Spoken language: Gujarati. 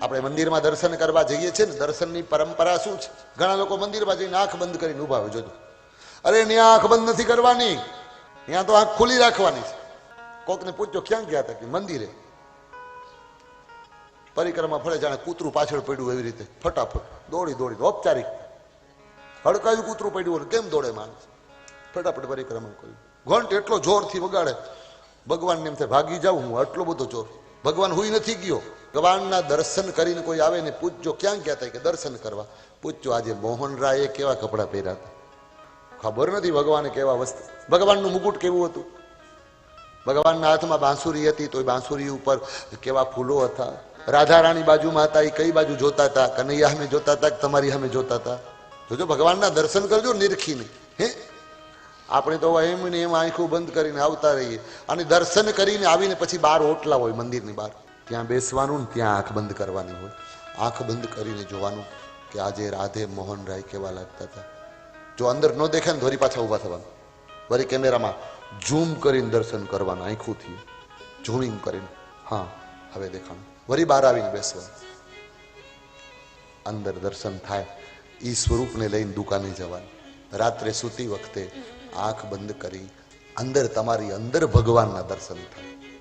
આપણે મંદિરમાં દર્શન કરવા જઈએ છીએ ને, દર્શનની પરંપરા શું છે? ઘણા લોકો મંદિરમાં જઈને આંખ બંધ કરીને ઉભા હોય. જોજો, અરે ત્યાં આંખ બંધ નથી કરવાની, ત્યાં તો આંખ ખુલ્લી રાખવાની છે. કોકને પૂછજો ક્યાં ગયા હતા? કે મંદિરે. પરિક્રમા ફળે જાણે કૂતરું પાછળ પડ્યું એવી રીતે ફટાફટ દોડી દોડી ઔપચારિક હડકાયું કૂતરું પડ્યું હોય કેમ દોડે માણસ? ફટાફટ પરિક્રમા કર્યું. ઘંટ એટલો જોરથી વગાડે, ભગવાનને એમ થાય ભાગી જાઉં હું, આટલો બધો જોર. ભગવાન હુઈ નથી ગયો. ભગવાનના દર્શન કરીને કોઈ આવે ને પૂછજો ક્યાં ગયા હતા? કે દર્શન કરવા. પૂછજો આજે મોહન રાયે કેવા કપડાં પહેર્યા હતા? ખબર નથી ભગવાને કેવા વસ્તુ. ભગવાનનું મુકુટ કેવું હતું? ભગવાનના હાથમાં બાંસુરી હતી તો એ બાંસુરી ઉપર કેવા ફૂલો હતા? રાધા રાણી બાજુમાં હતા, એ કઈ બાજુ જોતા હતા? કનૈયા સામે જોતા હતા કે તમારી સામે જોતા હતા? જોજો, ભગવાનના દર્શન કરજો નિરખીને. હે, આપણે તો એમ ને એમ આંખો બંધ કરીને આવતા રહીએ. અને દર્શન કરીને આવીને પછી બહાર ઓટલા હોય મંદિરની બહાર, ત્યાં બેસવાનું ને ત્યાં આંખ બંધ કરવાની હોય. આંખ બંધ કરીને જોવાનું કે આજે રાધે મોહન રાય કેવા લાગતા હતા. જો અંદર ન દેખાય ને ધોરી પાછા ઉભા થવાનું, વળી કેમેરામાં ઝૂમ કરીને દર્શન કરવાના, આંખોથી ઝૂમિંગ કરીને. હા, હવે દેખાણું. વળી બહાર આવીને બેસવાનું. અંદર દર્શન થાય એ સ્વરૂપને લઈને દુકાને જવાનું. રાત્રે સૂતી વખતે આંખ બંધ કરી અંદર તમારી અંદર ભગવાનના દર્શન થાય.